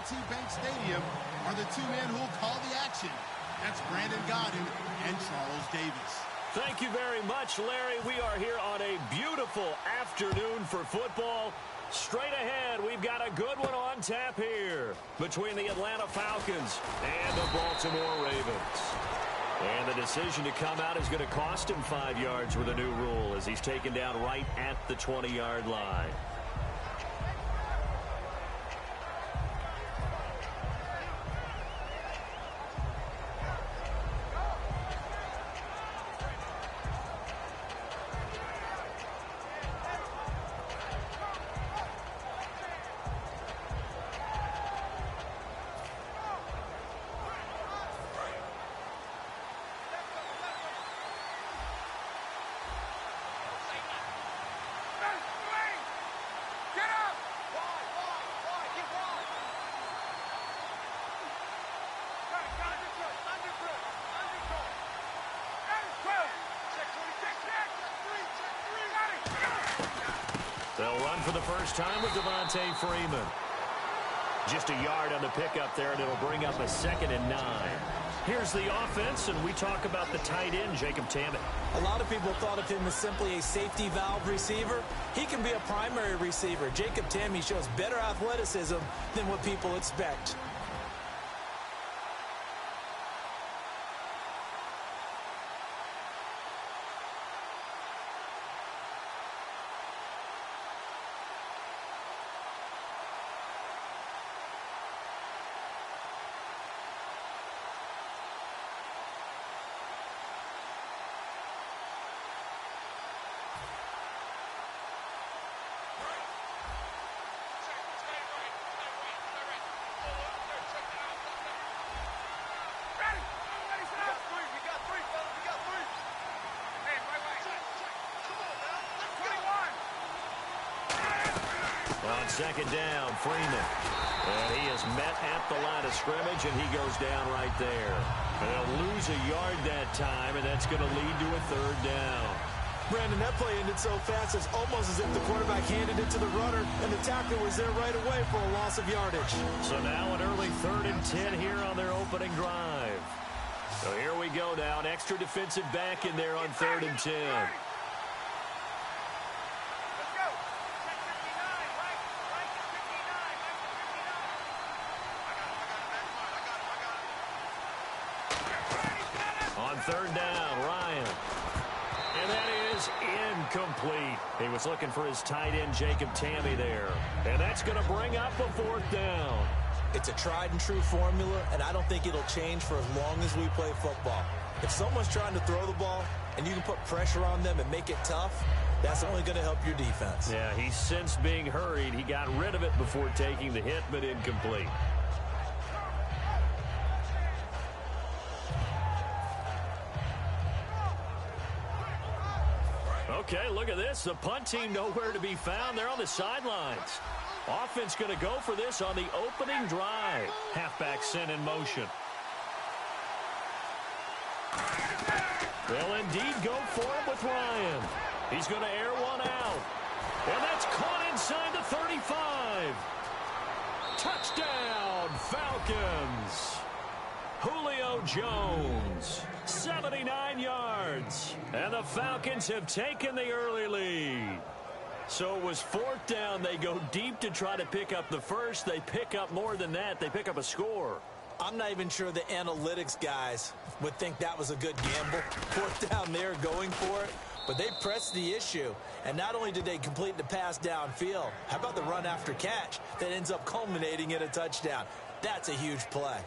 M&T Bank Stadium are the two men who will call the action. That's Brandon Godden and Charles Davis. Thank you very much, Larry. We are here on a beautiful afternoon for football. Straight ahead, we've got a good one on tap here between the Atlanta Falcons and the Baltimore Ravens. And the decision to come out is going to cost him 5 yards with a new rule as he's taken down right at the 20-yard line. They'll run for the first time with Devontae Freeman. Just a yard on the pickup there, and it'll bring up a 2nd and 9. Here's the offense, and we talk about the tight end, Jacob Tammett. A lot of people thought of him as simply a safety valve receiver. He can be a primary receiver. Jacob Tammett shows better athleticism than what people expect. On 2nd down, Freeman. And he is met at the line of scrimmage, and he goes down right there. And they'll lose a yard that time, and that's going to lead to a 3rd down. Brandon, that play ended so fast, it's almost as if the quarterback handed it to the runner, and the tackler was there right away for a loss of yardage. So now an early 3rd and 10 here on their opening drive. So here we go now, an extra defensive back in there on 3rd and 10. On 3rd down, Ryan. And that is incomplete. He was looking for his tight end, Jacob Tammett, there. And that's going to bring up a 4th down. It's a tried-and-true formula, and I don't think it'll change for as long as we play football. If someone's trying to throw the ball and you can put pressure on them and make it tough, that's only going to help your defense. Yeah, he's since being hurried. He got rid of it before taking the hit, but incomplete. Okay, look at this. The punt team nowhere to be found. They're on the sidelines. Offense going to go for this on the opening drive. Halfback sent in motion. They'll indeed go for it with Ryan. He's going to air one out. And that's caught inside the 35. Touchdown, Falcons. Julio Jones, 79 yards. And the Falcons have taken the early lead. So it was 4th down. They go deep to try to pick up the first. They pick up more than that. They pick up a score. I'm not even sure the analytics guys would think that was a good gamble. 4th down there going for it. But they pressed the issue. And not only did they complete the pass downfield, how about the run after catch that ends up culminating in a touchdown? That's a huge play.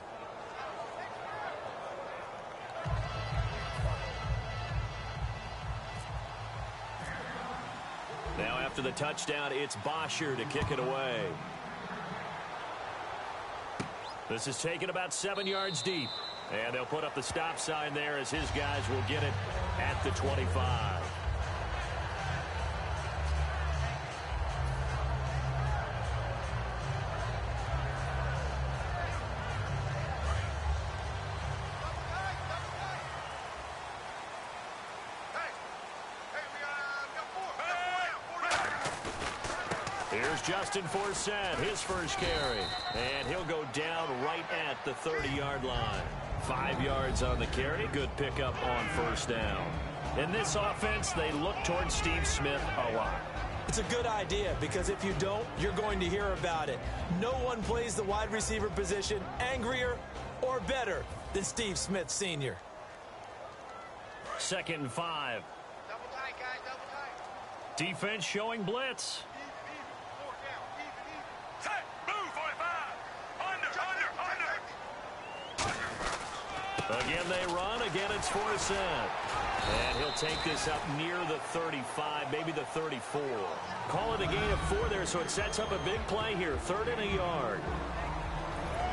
Now after the touchdown, it's Bosher to kick it away. This is taken about 7 yards deep. And they'll put up the stop sign there as his guys will get it at the 25. Here's Justin Forsett, his first carry. And he'll go down right at the 30-yard line. 5 yards on the carry. Good pickup on first down. In this offense, they look towards Steve Smith a lot. It's a good idea because if you don't, you're going to hear about it. No one plays the wide receiver position angrier or better than Steve Smith Sr. 2nd and 5. Double tight, guys, double tight. Defense showing blitz. Set, move, 45. Under. Again, they run. Again, it's Forsett. And he'll take this up near the 35, maybe the 34. Call it a gain of 4 there, so it sets up a big play here. 3rd and a yard.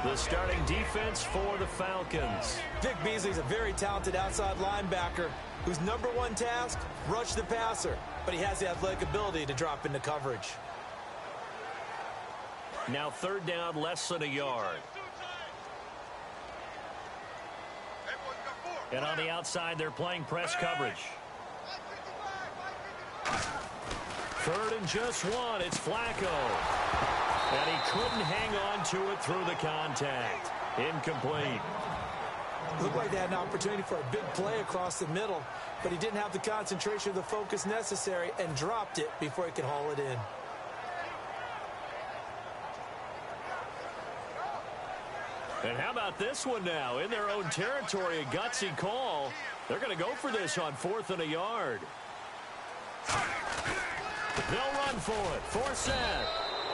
The starting defense for the Falcons. Vic Beasley's a very talented outside linebacker whose #1 task, rush the passer. But he has the athletic ability to drop into coverage. Now 3rd down, less than a yard. And on the outside, they're playing press coverage. 3rd and just 1. It's Flacco. And he couldn't hang on to it through the contact. Incomplete. Looked like they had an opportunity for a big play across the middle, but he didn't have the concentration or the focus necessary and dropped it before he could haul it in. And how about this one now? In their own territory, a gutsy call. They're going to go for this on 4th and a yard. They'll run for it. Forsett.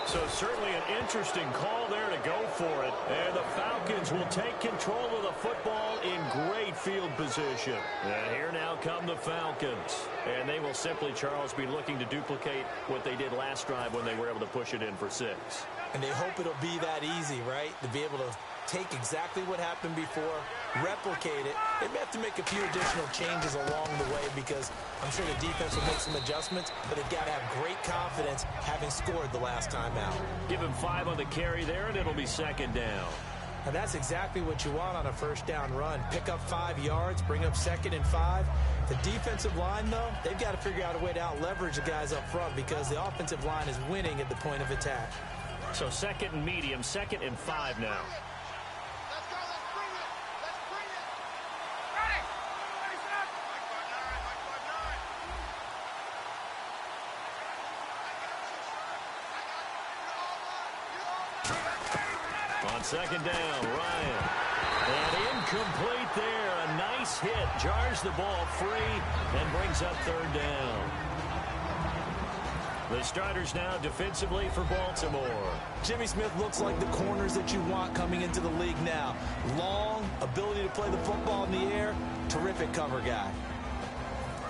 So certainly an interesting call there to go for it. And the Falcons will take control of the football in great field position. And here now come the Falcons. And they will simply, Charles, be looking to duplicate what they did last drive when they were able to push it in for 6. And they hope it'll be that easy, right? To be able to take exactly what happened before, replicate it. They may have to make a few additional changes along the way because I'm sure the defense will make some adjustments, but they've got to have great confidence having scored the last time out. Give him 5 on the carry there, and it'll be 2nd down. And that's exactly what you want on a 1st down run. Pick up 5 yards, bring up 2nd and 5. The defensive line, though, they've got to figure out a way to out-leverage the guys up front because the offensive line is winning at the point of attack. So 2nd and medium, 2nd and 5 now. Let's go, let's bring it. Let's bring it. Ready. Face it up. On 2nd down, Ryan. And incomplete there. A nice hit. Jars the ball free and brings up 3rd down. The starters now defensively for Baltimore. Jimmy Smith looks like the corners that you want coming into the league now. Long, ability to play the football in the air, terrific cover guy.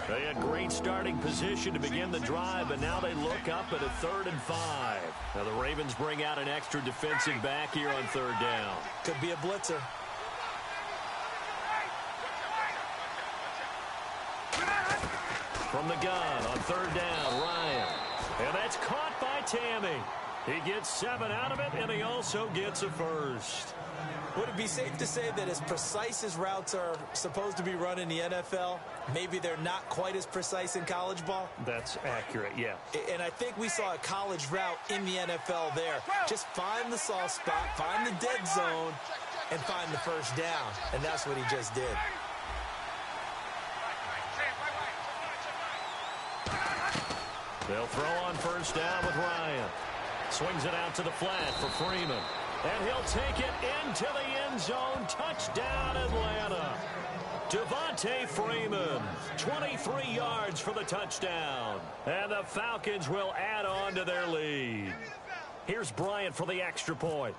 They had great starting position to begin the drive, but now they look up at a 3rd and 5. Now the Ravens bring out an extra defensive back here on 3rd down. Could be a blitzer. From the gun on 3rd down, Ryan. And that's caught by Tammy. He gets 7 out of it, and he also gets a first. Would it be safe to say that as precise as routes are supposed to be run in the NFL, maybe they're not quite as precise in college ball? That's accurate, yeah. And I think we saw a college route in the NFL there. Just find the soft spot, find the dead zone, and find the 1st down. And that's what he just did. They'll throw on 1st down with Ryan. Swings it out to the flat for Freeman. And he'll take it into the end zone. Touchdown, Atlanta. Devontae Freeman, 23 yards for the touchdown. And the Falcons will add on to their lead. Here's Bryant for the extra point.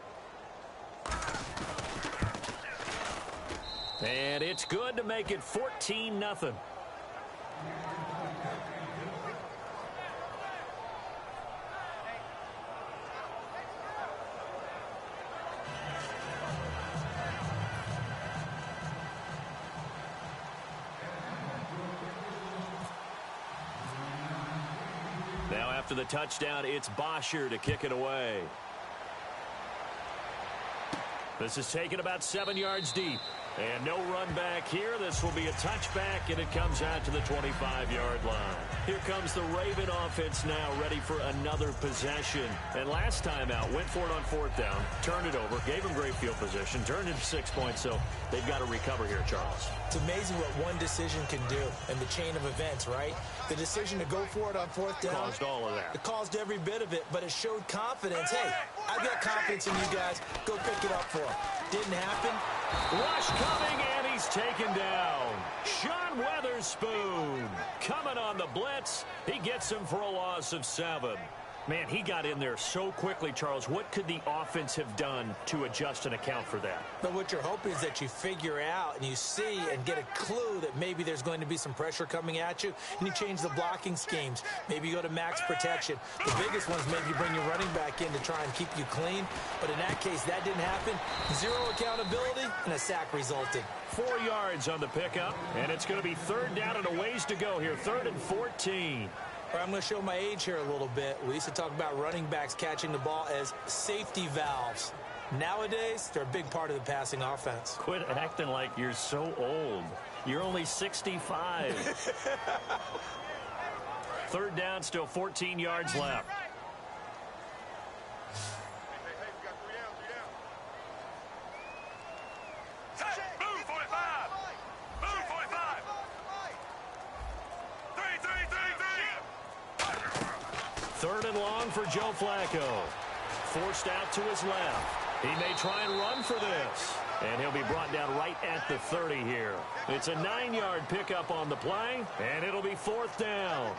And it's good to make it 14-0. Now after the touchdown, it's Bosher to kick it away. This is taken about 7 yards deep. And no run back here. This will be a touchback, and it comes out to the 25-yard line. Here comes the Raven offense now, ready for another possession. And last time out, went for it on fourth down, turned it over, gave them great field position, turned it 6 points, so they've got to recover here, Charles. It's amazing what one decision can do in the chain of events, right? The decision to go for it on fourth down. Caused all of that. It caused every bit of it, but it showed confidence. Hey, I've got confidence in you guys. Go pick it up for them. Didn't happen. Rush coming, and he's taken down. Sean Weatherspoon coming on the blitz. He gets him for a loss of 7. Man, he got in there so quickly, Charles. What could the offense have done to adjust and account for that? But what you're hoping is that you figure out and you see and get a clue that maybe there's going to be some pressure coming at you, and you change the blocking schemes. Maybe you go to max protection. The biggest one's maybe bring your running back in to try and keep you clean. But in that case, that didn't happen. 0 accountability, and a sack resulted. 4 yards on the pickup, and it's going to be third down and a ways to go here. 3rd and 14. I'm going to show my age here a little bit. We used to talk about running backs catching the ball as safety valves. Nowadays, they're a big part of the passing offense. Quit acting like you're so old. You're only 65. 3rd down, still 14 yards left. Third and long for Joe Flacco. Forced out to his left. He may try and run for this. And he'll be brought down right at the 30 here. It's a 9-yard pickup on the play, and it'll be 4th down.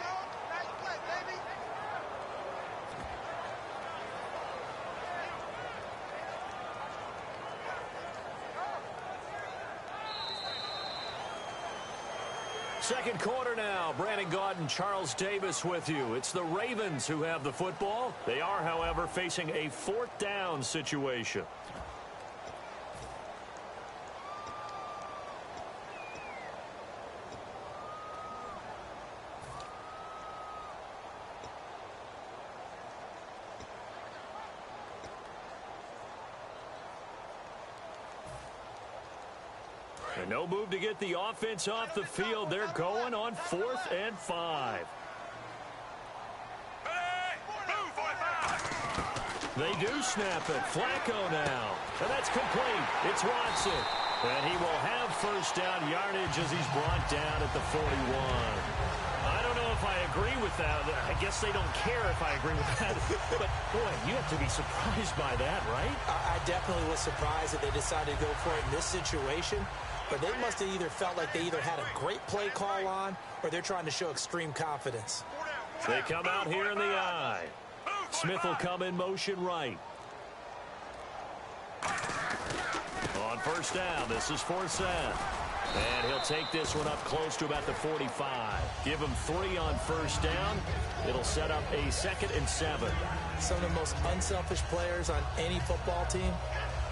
Second quarter now. Brandon Gaud and Charles Davis with you. It's the Ravens who have the football. They are, however, facing a 4th down situation. And no move to get the offense off the field. They're going on 4th and 5. They do snap it. Flacco now. And that's complete. It's Watson. And he will have first down yardage as he's brought down at the 41. I don't know if I agree with that. I guess they don't care if I agree with that. But, boy, you have to be surprised by that, right? I definitely was surprised that they decided to go for it in this situation. But they must have either felt like they either had a great play call on or they're trying to show extreme confidence. They come out here in the eye. Smith will come in motion right. On first down, this is for Seth. And he'll take this one up close to about the 45. Give him 3 on first down. It'll set up a 2nd and 7. Some of the most unselfish players on any football team,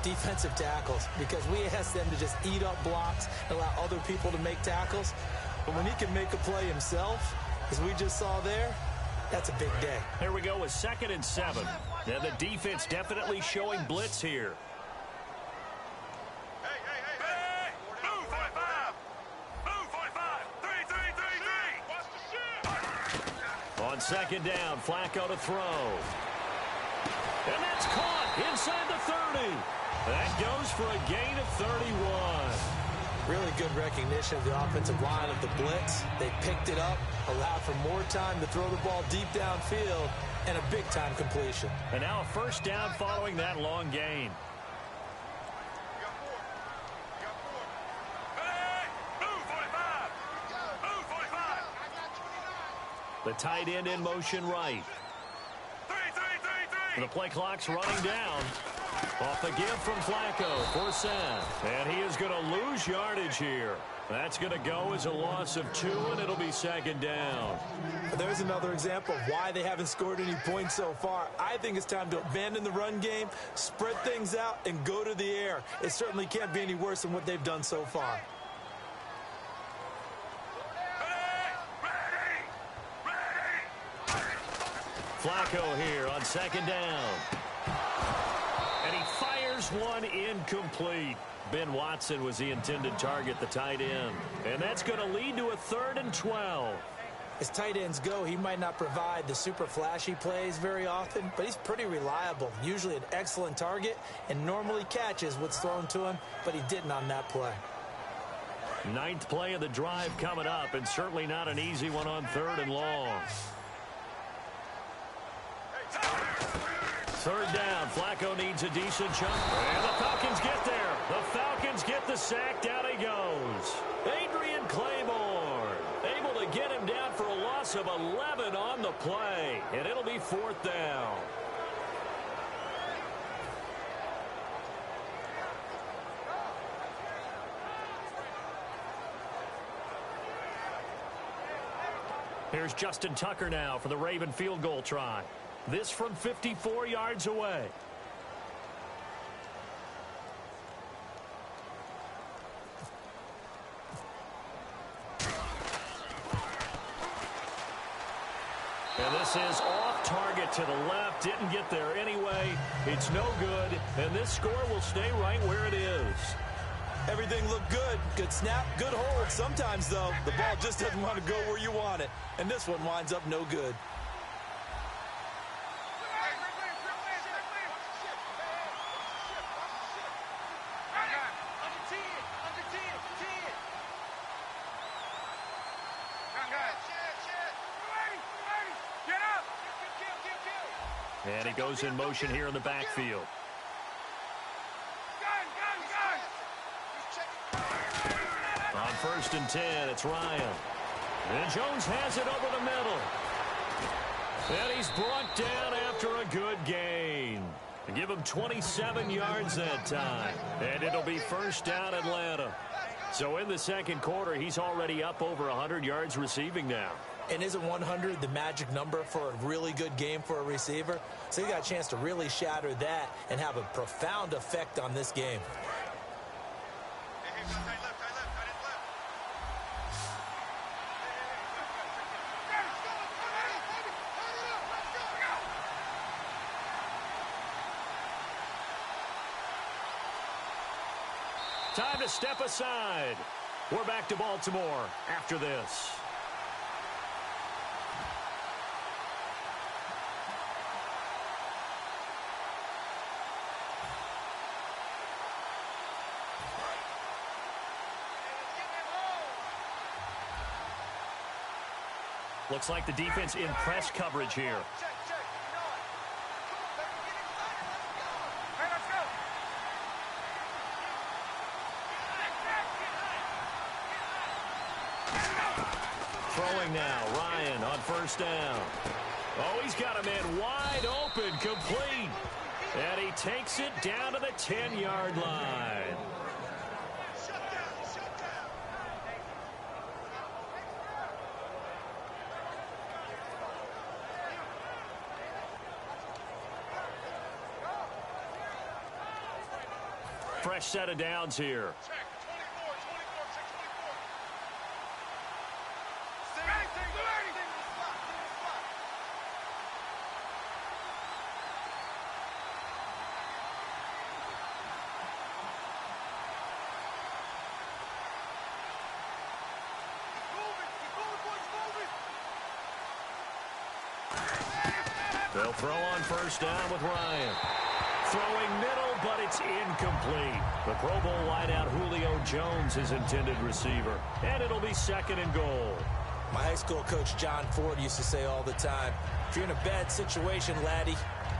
defensive tackles, because we ask them to just eat up blocks and allow other people to make tackles. But when he can make a play himself, as we just saw there, that's a big day. Here we go with 2nd and 7. Now the defense definitely showing blitz here. On 2nd down, Flacco to throw. And that's caught inside the 30. That goes for a gain of 31. Really good recognition of the offensive line of the blitz. They picked it up, allowed for more time to throw the ball deep downfield, and a big-time completion. And now a first down following that long gain. The tight end in motion right. The play clock's running down. Off the give from Flacco for Seth. And he is going to lose yardage here. That's going to go as a loss of 2, and it'll be 2nd down. There's another example of why they haven't scored any points so far. I think it's time to abandon the run game, spread things out, and go to the air. It certainly can't be any worse than what they've done so far. Flacco here on 2nd down. And he fires Here's one incomplete. Ben Watson was the intended target, the tight end. And that's going to lead to a 3rd and 12. As tight ends go, he might not provide the super flashy plays very often, but he's pretty reliable. Usually an excellent target and normally catches what's thrown to him, but he didn't on that play. 9th play of the drive coming up, and certainly not an easy one on 3rd and long. 3rd down. Flacco needs a decent chunk. And the Falcons get there. The Falcons get the sack. Down he goes. Adrian Claymore able to get him down for a loss of 11 on the play. And it'll be 4th down. Here's Justin Tucker now for the Raven field goal try. This from 54 yards away. And this is off target to the left. Didn't get there anyway. It's no good. And this score will stay right where it is. Everything looked good. Good snap, good hold. Sometimes, though, the ball just doesn't want to go where you want it. And this one winds up no good. And he goes in motion here in the backfield. On 1st and 10, it's Ryan. And Jones has it over the middle. And he's brought down after a good gain. Give him 27 yards that time. And it'll be 1st down Atlanta. So in the 2nd quarter, he's already up over 100 yards receiving now. And isn't 100 the magic number for a really good game for a receiver? So you got a chance to really shatter that and have a profound effect on this game. Time to step aside. We're back to Baltimore after this. Looks like the defense in press coverage here. Throwing now, Ryan on 1st down. Oh, he's got a man wide open, complete. And he takes it down to the 10-yard line. Fresh set of downs here. They'll throw on 1st down with Ryan. Throwing middle, but it's incomplete. The Pro Bowl wideout Julio Jones is intended receiver. And it'll be 2nd and goal. My high school coach John Ford used to say all the time, if you're in a bad situation, laddie,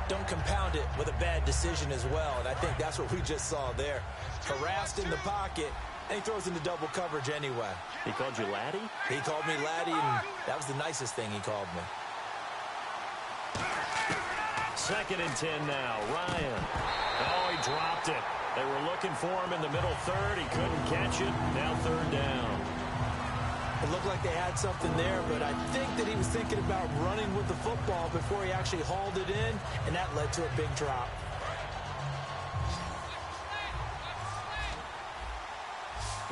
don't compound it with a bad decision as well. And I think that's what we just saw there. Harassed in the pocket, and he throws into double coverage anyway. He called you laddie? He called me laddie, and that was the nicest thing he called me. 2nd and 10 now. Ryan. Oh, he dropped it. They were looking for him in the middle 3rd. He couldn't catch it. Now 3rd down. It looked like they had something there, but I think that he was thinking about running with the football before he actually hauled it in, and that led to a big drop.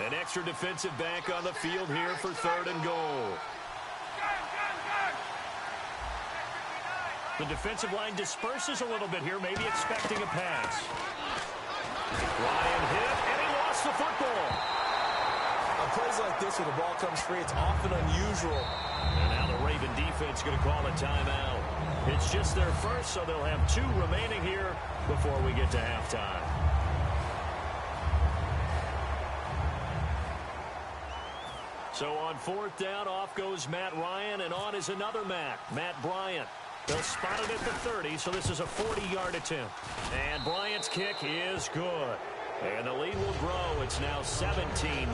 An extra defensive back on the field here for 3rd and goal. The defensive line disperses a little bit here, maybe expecting a pass. Ryan hit, and he lost the football. On plays like this, when the ball comes free, it's often unusual. And now the Raven defense going to call a timeout. It's just their first, so they'll have 2 remaining here before we get to halftime. So on 4th down, off goes Matt Ryan, and on is another Matt Bryant. They'll spot it at the 30, so this is a 40-yard attempt. And Bryant's kick is good. And the lead will grow. It's now 17-0.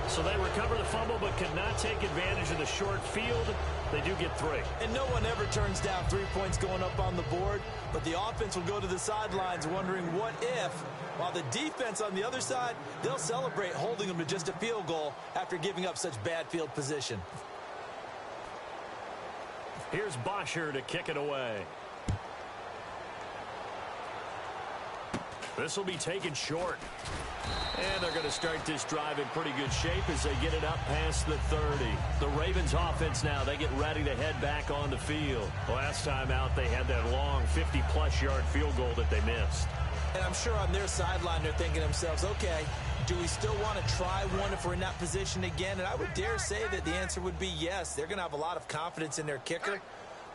So they recover the fumble but could not take advantage of the short field. They do get 3. And no one ever turns down 3 points going up on the board, but the offense will go to the sidelines wondering what if, while the defense on the other side, they'll celebrate holding them to just a field goal after giving up such bad field position. Here's Bosher to kick it away. This will be taken short. And they're going to start this drive in pretty good shape as they get it up past the 30. The Ravens offense now, they get ready to head back on the field. Last time out, they had that long 50-plus yard field goal that they missed. And I'm sure on their sideline, they're thinking to themselves, okay, do we still want to try one if we're in that position again? And I would dare say that the answer would be yes. They're going to have a lot of confidence in their kicker.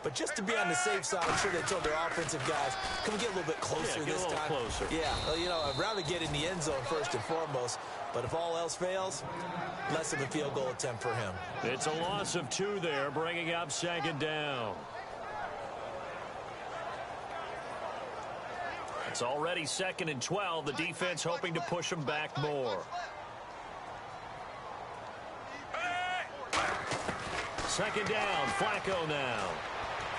But just to be on the safe side, I'm sure they told their offensive guys, can we get a little bit closer this time? Closer. Yeah, well, you know, I'd rather get in the end zone first and foremost. But if all else fails, less of a field goal attempt for him. It's a loss of 2 there, bringing up 2nd down. It's already 2nd and 12. The defense hoping to push them back more. 2nd down, Flacco now.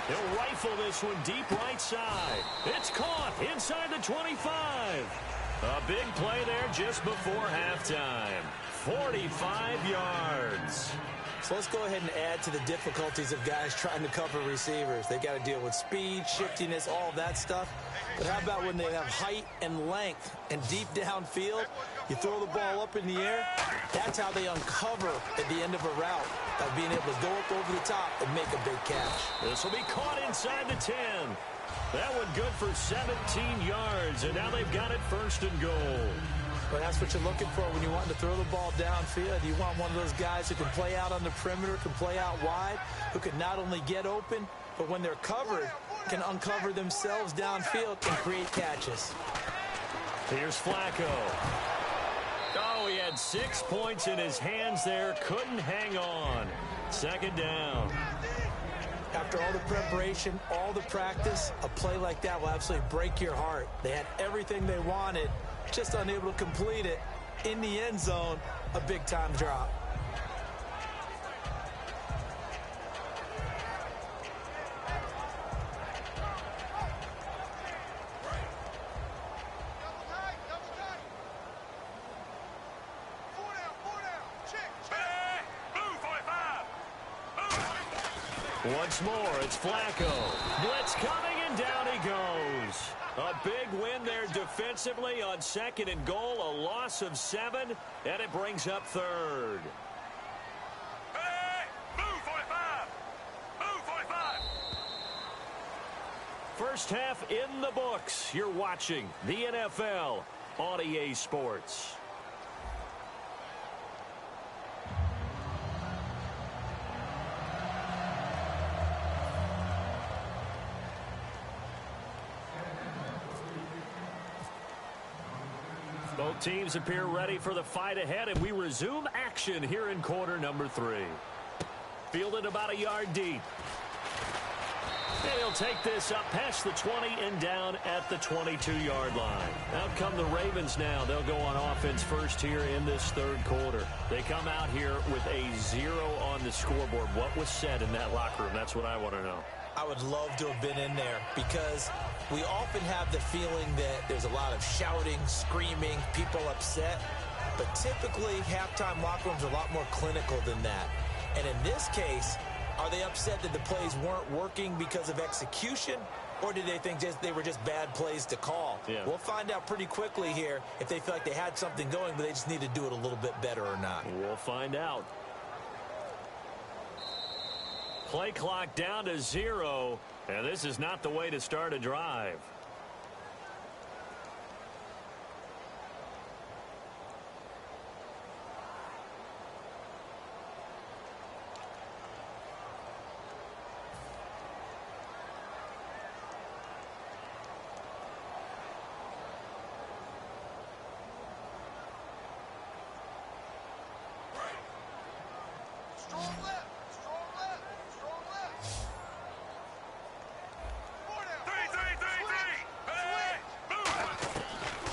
He'll rifle this one deep right side. It's caught inside the 25. A big play there just before halftime. 45 yards. So let's go ahead and add to the difficulties of guys trying to cover receivers. They got to deal with speed, shiftiness, all of that stuff. But how about when they have height and length and deep downfield? You throw the ball up in the air. That's how they uncover at the end of a route, by being able to go up over the top and make a big catch. This will be caught inside the 10. That one good for 17 yards, and now they've got it 1st and goal. Well, that's what you're looking for when you want to throw the ball downfield. You want one of those guys who can play out on the perimeter, can play out wide, who can not only get open, but when they're covered, can uncover themselves downfield and create catches. Here's Flacco. Oh, he had 6 points in his hands there. Couldn't hang on. 2nd down. After all the preparation, all the practice, a play like that will absolutely break your heart. They had everything they wanted, just unable to complete it. In the end zone, a big-time drop. Once more, it's Flacco. Blitz coming, and down he goes. A big win there defensively on 2nd and goal. A loss of 7, and it brings up 3rd. Hey, move 45. Move 45. First half in the books. You're watching the NFL on EA Sports. Both teams appear ready for the fight ahead, and we resume action here in quarter number 3. Fielded about a yard deep. And he'll take this up past the 20 and down at the 22-yard line. Out come the Ravens now. They'll go on offense first here in this 3rd quarter. They come out here with a 0 on the scoreboard. What was said in that locker room? That's what I want to know. I would love to have been in there, because we often have the feeling that there's a lot of shouting, screaming, people upset. But typically, halftime locker rooms are a lot more clinical than that. And in this case, are they upset that the plays weren't working because of execution, or did they think they were just bad plays to call? Yeah. We'll find out pretty quickly here if they feel like they had something going, but they just need to do it a little bit better or not. We'll find out. Play clock down to 0, and this is not the way to start a drive.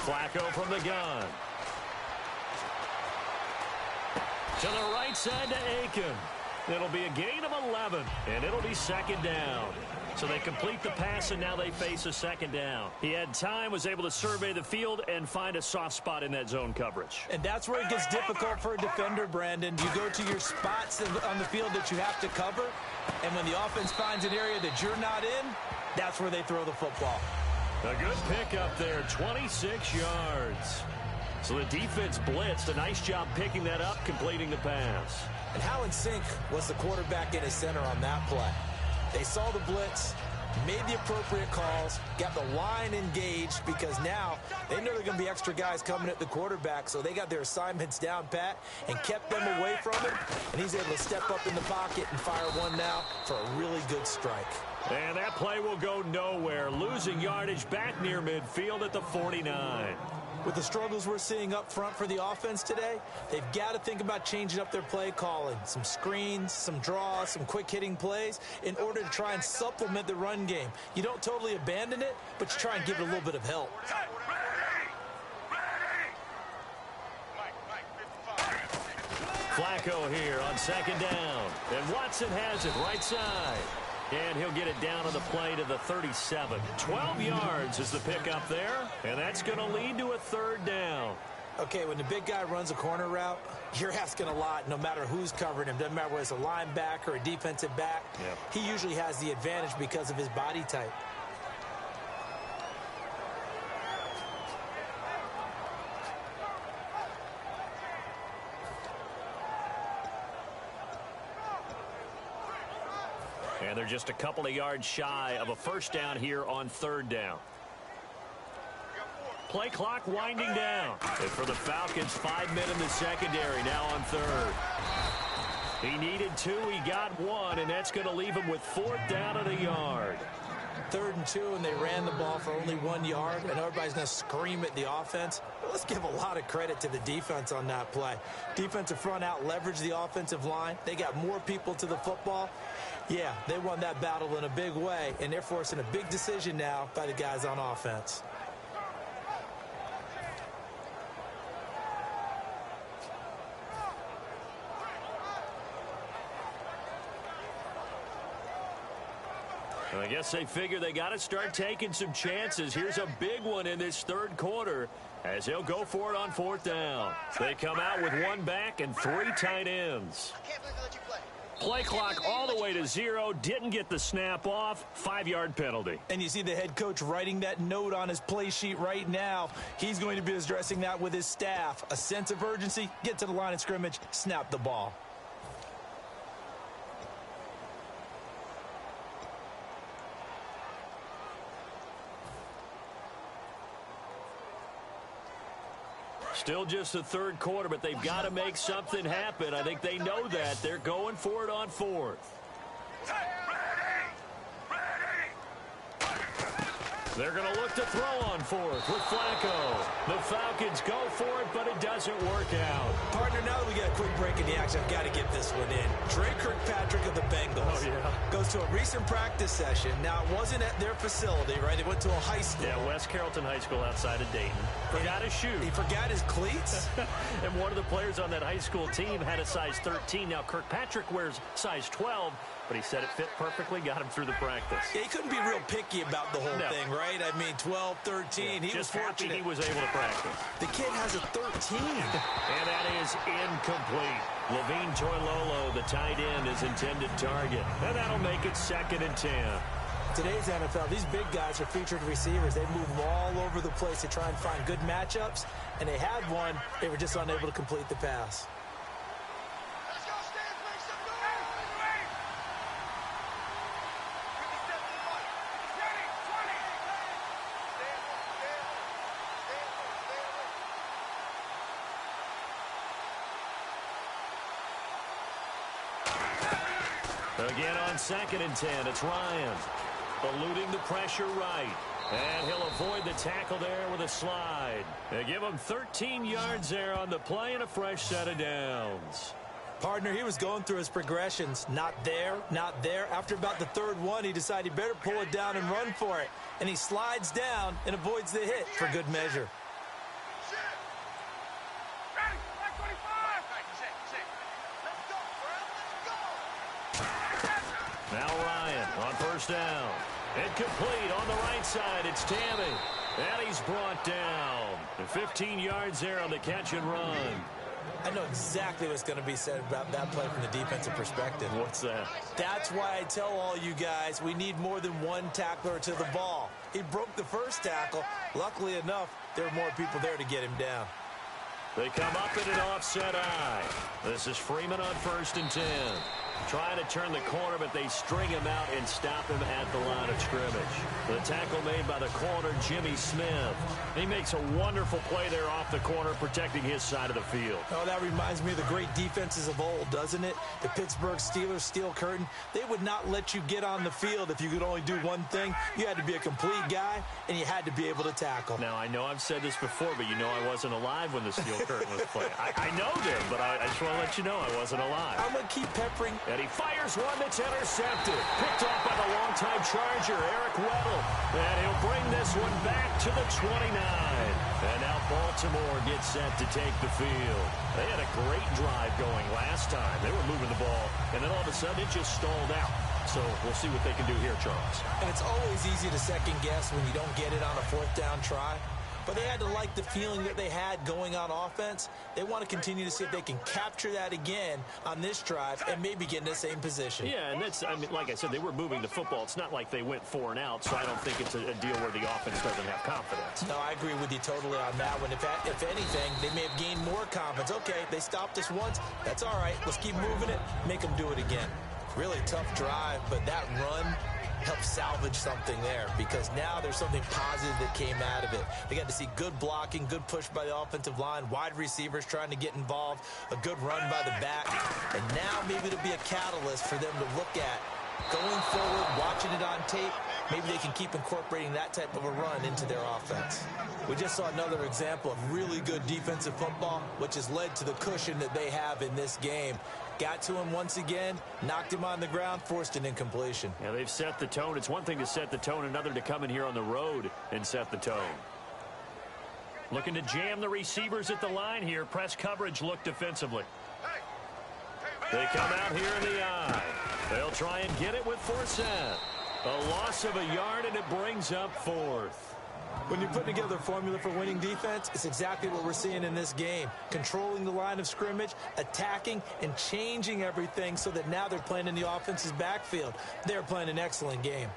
Flacco from the gun. To the right side to Aiken. It'll be a gain of 11, and it'll be second down. So they complete the pass, and now they face a second down. He had time, was able to survey the field, and find a soft spot in that zone coverage. And that's where it gets difficult for a defender, Brandon. You go to your spots on the field that you have to cover, and when the offense finds an area that you're not in, that's where they throw the football. A good pickup there, 26 yards. So the defense blitzed. A nice job picking that up, completing the pass. And how in sync was the quarterback in his center on that play? They saw the blitz, made the appropriate calls, got the line engaged because now they know there are going to be extra guys coming at the quarterback, so they got their assignments down pat and kept them away from him, and he's able to step up in the pocket and fire one now for a really good strike. And that play will go nowhere, losing yardage back near midfield at the 49. With the struggles we're seeing up front for the offense today, they've got to think about changing up their play calling. Some screens, some draws, some quick-hitting plays in order to try and supplement the run game. You don't totally abandon it, but you try and give it a little bit of help. Flacco here on second down. And Watson has it right side. And he'll get it down on the play to the 37. 12 yards is the pickup there, and that's going to lead to a third down. Okay, when the big guy runs a corner route, you're asking a lot no matter who's covering him. Doesn't matter whether it's a linebacker or a defensive back. Yep. He usually has the advantage because of his body type. And they're just a couple of yards shy of a first down here on third down. Play clock winding down. And for the Falcons, 5 men in the secondary now on third. He needed 2, he got 1, and that's going to leave him with fourth down and a yard. 3rd and 2, and they ran the ball for only 1 yard, and everybody's going to scream at the offense. But let's give a lot of credit to the defense on that play. Defensive front out leveraged the offensive line. They got more people to the football. Yeah, they won that battle in a big way, and they're forcing a big decision now by the guys on offense. I guess they figure they got to start taking some chances. Here's a big one in this third quarter as he'll go for it on fourth down. They come out with 1 back and 3 tight ends. I can't believe they let you play. Play clock all the way to 0. Didn't get the snap off. 5-yard penalty. And you see the head coach writing that note on his play sheet right now. He's going to be addressing that with his staff. A sense of urgency, get to the line of scrimmage, snap the ball. Still just the third quarter, but they've got to make something happen. I think they know that. They're going for it on fourth. They're going to look to throw on fourth with Flacco. The Falcons go for it, but it doesn't work out. Partner, now that we got a quick break in the action, I've got to get this one in. Trey Kirkpatrick of the Bengals goes to a recent practice session. Now, it wasn't at their facility, right? They went to a high school. Yeah, West Carrollton High School outside of Dayton. Forgot his shoe. He forgot his cleats? And one of the players on that high school team had a size 13. Now, Kirkpatrick wears size 12. But he said it fit perfectly, got him through the practice. Yeah, he couldn't be real picky about the whole thing, right? I mean, 12, 13, yeah, he was fortunate. He was able to practice. The kid has a 13. And that is incomplete. Levine Toilolo, the tight end, is intended target. And that'll make it 2nd and 10. Today's NFL, these big guys are featured receivers. They move all over the place to try and find good matchups. And they had one. They were just unable to complete the pass. Again on 2nd and 10, it's Ryan. Eluding the pressure right. And he'll avoid the tackle there with a slide. They give him 13 yards there on the play and a fresh set of downs. Partner, he was going through his progressions. Not there, not there. After about the 3rd one, he decided he better pull it down and run for it. And he slides down and avoids the hit for good measure. On first down. Incomplete on the right side. It's Tammy. And he's brought down. 15 yards there on the catch and run. I know exactly what's going to be said about that play from the defensive perspective. What's that? That's why I tell all you guys we need more than one tackler to the ball. He broke the first tackle. Luckily enough, there were more people there to get him down. They come up in an offset eye. This is Freeman on 1st and 10. Trying to turn the corner, but they string him out and stop him at the line of scrimmage. The tackle made by the corner, Jimmy Smith. He makes a wonderful play there off the corner, protecting his side of the field. Oh, that reminds me of the great defenses of old, doesn't it? The Pittsburgh Steelers steel curtain. They would not let you get on the field if you could only do one thing. You had to be a complete guy, and you had to be able to tackle. Now, I know I've said this before, but you know I wasn't alive when the steel curtain was playing. I know this, but I just want to let you know I wasn't alive. I'm going to keep peppering. And he fires one that's intercepted. Picked off by the longtime Charger, Eric Weddle. And he'll bring this one back to the 29. And now Baltimore gets set to take the field. They had a great drive going last time. They were moving the ball, and then all of a sudden it just stalled out. So we'll see what they can do here, Charles. And it's always easy to second guess when you don't get it on a 4th down try. But they had to like the feeling that they had going on offense. They want to continue to see if they can capture that again on this drive and maybe get in the same position. Yeah, and that's, I mean, like I said, they were moving the football. It's not like they went 4 and out, so I don't think it's a deal where the offense doesn't have confidence. No, I agree with you totally on that one. If anything, they may have gained more confidence. Okay, they stopped us once. That's all right. Let's keep moving it. Make them do it again. Really tough drive, but that run help salvage something there, because now there's something positive that came out of it. They got to see good blocking, good push by the offensive line, wide receivers trying to get involved, a good run by the back, and now maybe it'll be a catalyst for them to look at going forward, watching it on tape. Maybe they can keep incorporating that type of a run into their offense. We just saw another example of really good defensive football, which has led to the cushion that they have in this game. Got to him once again, knocked him on the ground, forced an incompletion. Yeah, they've set the tone. It's one thing to set the tone, another to come in here on the road and set the tone. Looking to jam the receivers at the line here. Press coverage look defensively. They come out here in the eye. They'll try and get it with Forsett. A loss of a yard, and it brings up 4th. When you're putting together a formula for winning defense, it's exactly what we're seeing in this game. Controlling the line of scrimmage, attacking, and changing everything so that now they're playing in the offense's backfield. They're playing an excellent game.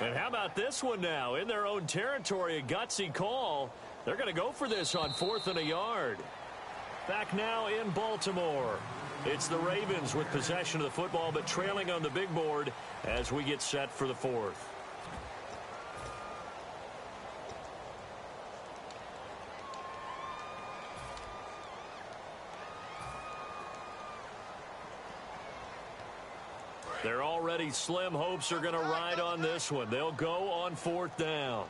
And how about this one now? In their own territory, a gutsy call. They're going to go for this on 4th and a yard. Back now in Baltimore. It's the Ravens with possession of the football, but trailing on the big board as we get set for the 4th. Their already slim hopes are going to ride on this one. They'll go on 4th down.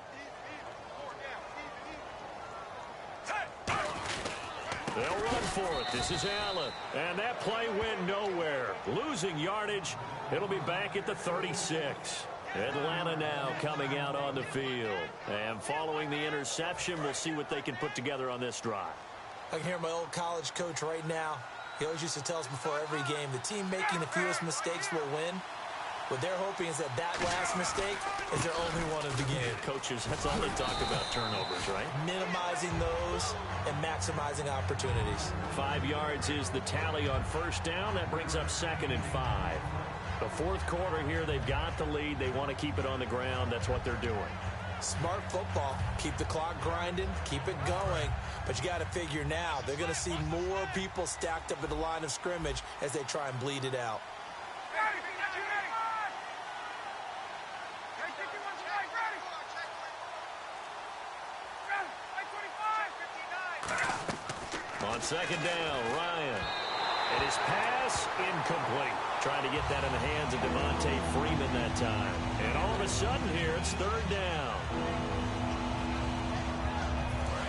They'll run for it. This is Allen. And that play went nowhere. Losing yardage. It'll be back at the 36. Atlanta now coming out on the field. And following the interception, we'll see what they can put together on this drive. I can hear my old college coach right now. He always used to tell us before every game, the team making the fewest mistakes will win. What they're hoping is that last mistake is their only one of the game. Coaches, that's all they talk about, turnovers, right? Minimizing those and maximizing opportunities. 5 yards is the tally on 1st down. That brings up 2nd and 5. The 4th quarter here, they've got the lead. They want to keep it on the ground. That's what they're doing. Smart football. Keep the clock grinding. Keep it going. But you got to figure now, they're going to see more people stacked up at the line of scrimmage as they try and bleed it out. On 2nd down, Ryan. And his pass incomplete. Trying to get that in the hands of Devontae Freeman that time. And all of a sudden here, it's 3rd down.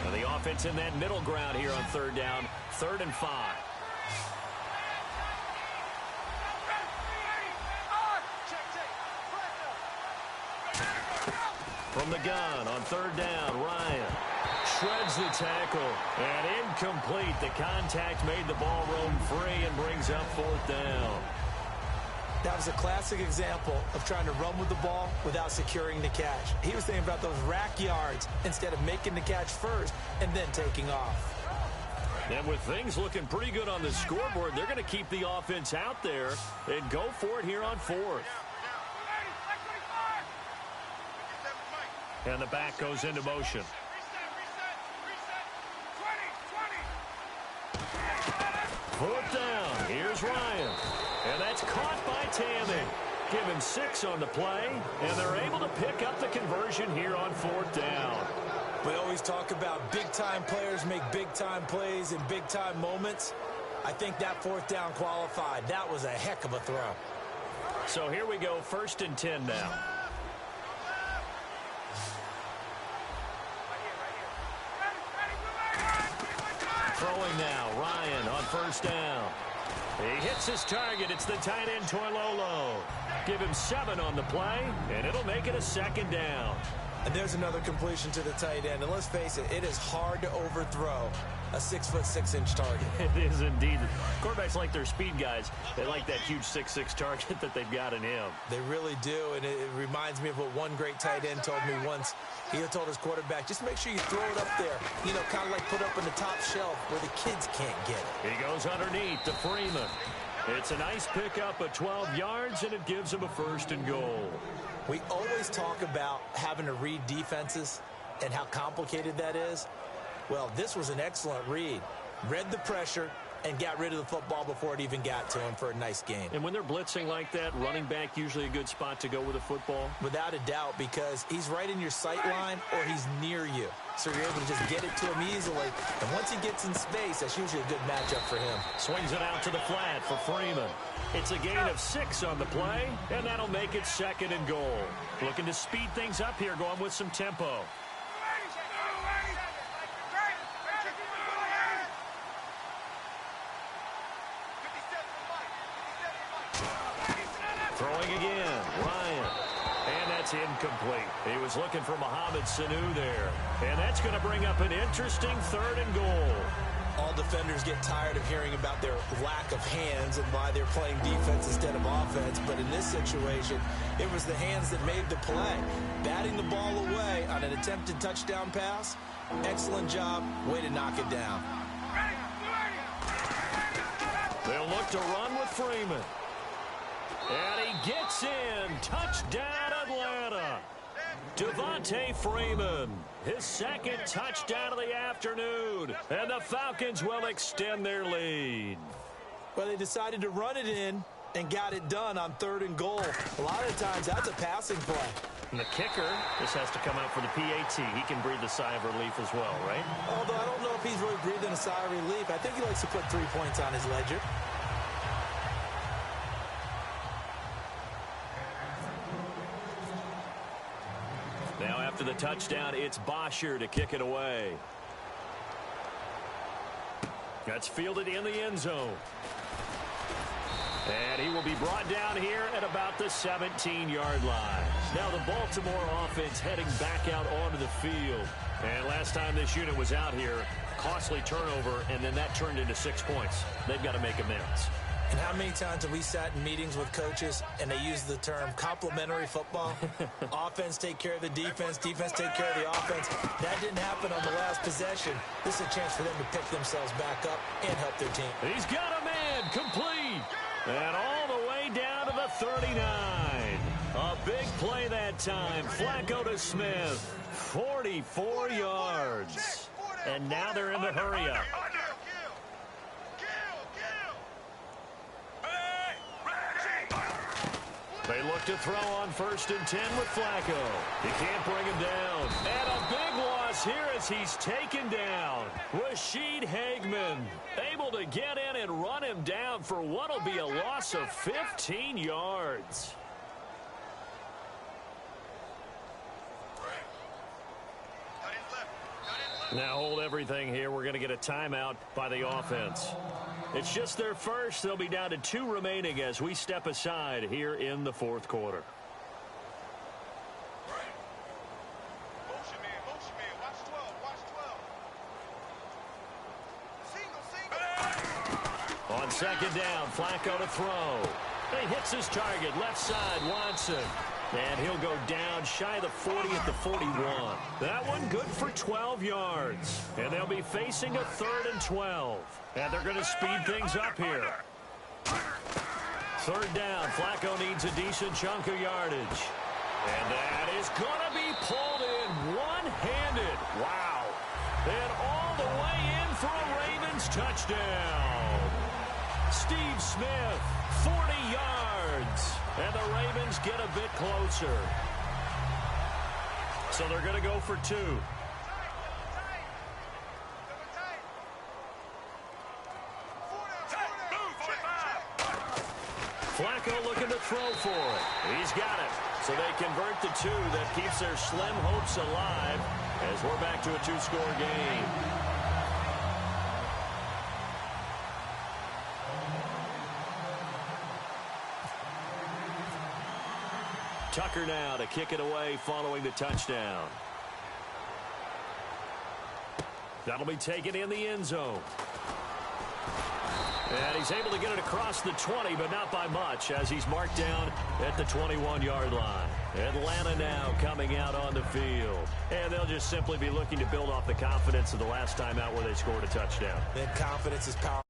And the offense in that middle ground here on 3rd down. 3rd and 5. From the gun on 3rd down, Ryan. shreds the tackle. And incomplete. The contact made the ball roam free and brings up fourth down. That was a classic example of trying to run with the ball without securing the catch. He was thinking about those rack yards instead of making the catch first and then taking off. And with things looking pretty good on the scoreboard, they're going to keep the offense out there and go for it here on fourth. And the back goes into motion. Fourth down. Here's Ryan. And that's caught by Tammy. Give him 6 on the play, and they're able to pick up the conversion here on fourth down. We always talk about big-time players make big-time plays in big-time moments. I think that fourth down qualified. That was a heck of a throw. So here we go, 1st and 10 now. Throwing now, Ryan on 1st down. He hits his target. It's the tight end, Toilolo. Give him 7 on the play, and it'll make it a 2nd down. And there's another completion to the tight end. And let's face it, it is hard to overthrow a 6'6" target. It is indeed. Quarterbacks like their speed guys. They like that huge 6'6" target that they've got in him. They really do, and it reminds me of what one great tight end told me once. He told his quarterback, just make sure you throw it up there. You know, kind of like put up in the top shelf where the kids can't get it. He goes underneath to Freeman. It's a nice pickup of 12 yards, and it gives him a 1st and goal. We always talk about having to read defenses and how complicated that is. Well, this was an excellent read. Read the pressure and got rid of the football before it even got to him for a nice game. And when they're blitzing like that, running back usually a good spot to go with a football? Without a doubt, because he's right in your sight line or he's near you. So you're able to just get it to him easily. And once he gets in space, that's usually a good matchup for him. Swings it out to the flat for Freeman. It's a gain of 6 on the play, and that'll make it 2nd and goal. Looking to speed things up here, going with some tempo. Throwing again, Ryan. And that's incomplete. He was looking for Mohamed Sanu there. And that's going to bring up an interesting 3rd and goal. All defenders get tired of hearing about their lack of hands and why they're playing defense instead of offense. But in this situation, it was the hands that made the play. Batting the ball away on an attempted touchdown pass. Excellent job. Way to knock it down. They'll look to run with Freeman. And he gets in. Touchdown, Atlanta. Devontae Freeman, his 2nd touchdown of the afternoon. And the Falcons will extend their lead. Well, they decided to run it in and got it done on 3rd and goal. A lot of times, that's a passing play. And the kicker, this has to come out for the PAT. He can breathe a sigh of relief as well, right? Although I don't know if he's really breathing a sigh of relief. I think he likes to put 3 points on his ledger. Now after the touchdown, it's Bosher to kick it away. That's fielded in the end zone. And he will be brought down here at about the 17-yard line. Now the Baltimore offense heading back out onto the field. And last time this unit was out here, costly turnover, and then that turned into 6 points. They've got to make amends. And how many times have we sat in meetings with coaches and they use the term complementary football? Offense take care of the defense, defense take care of the offense. That didn't happen on the last possession. This is a chance for them to pick themselves back up and help their team. He's got a man, complete. And all the way down to the 39. A big play that time. Flacco to Smith. 44 yards. And now they're in the hurry-up. They look to throw on 1st and 10 with Flacco. He can't bring him down. And a big loss here as he's taken down. Rashid Hageman able to get in and run him down for what will be a loss of 15 yards. Now hold everything here. We're going to get a timeout by the offense. It's just their first. They'll be down to 2 remaining as we step aside here in the 4th quarter. Motion man, watch 12, watch 12. second down, Flacco to throw. He hits his target, left side, Watson. And he'll go down shy of the 40 at the 41. That one good for 12 yards. And they'll be facing a 3rd and 12. And they're going to speed things up here. 3rd down, Flacco needs a decent chunk of yardage. And that is going to be pulled in one-handed. Wow. And all the way in for a Ravens touchdown. Steve Smith, 40 yards. And the Ravens get a bit closer. So they're going to go for 2. Flacco looking to throw for it. He's got it. So they convert the 2. That keeps their slim hopes alive as we're back to a 2-score game. Tucker now to kick it away following the touchdown. That'll be taken in the end zone. And he's able to get it across the 20, but not by much, as he's marked down at the 21-yard line. Atlanta now coming out on the field. And they'll just simply be looking to build off the confidence of the last time out where they scored a touchdown. Then confidence is power.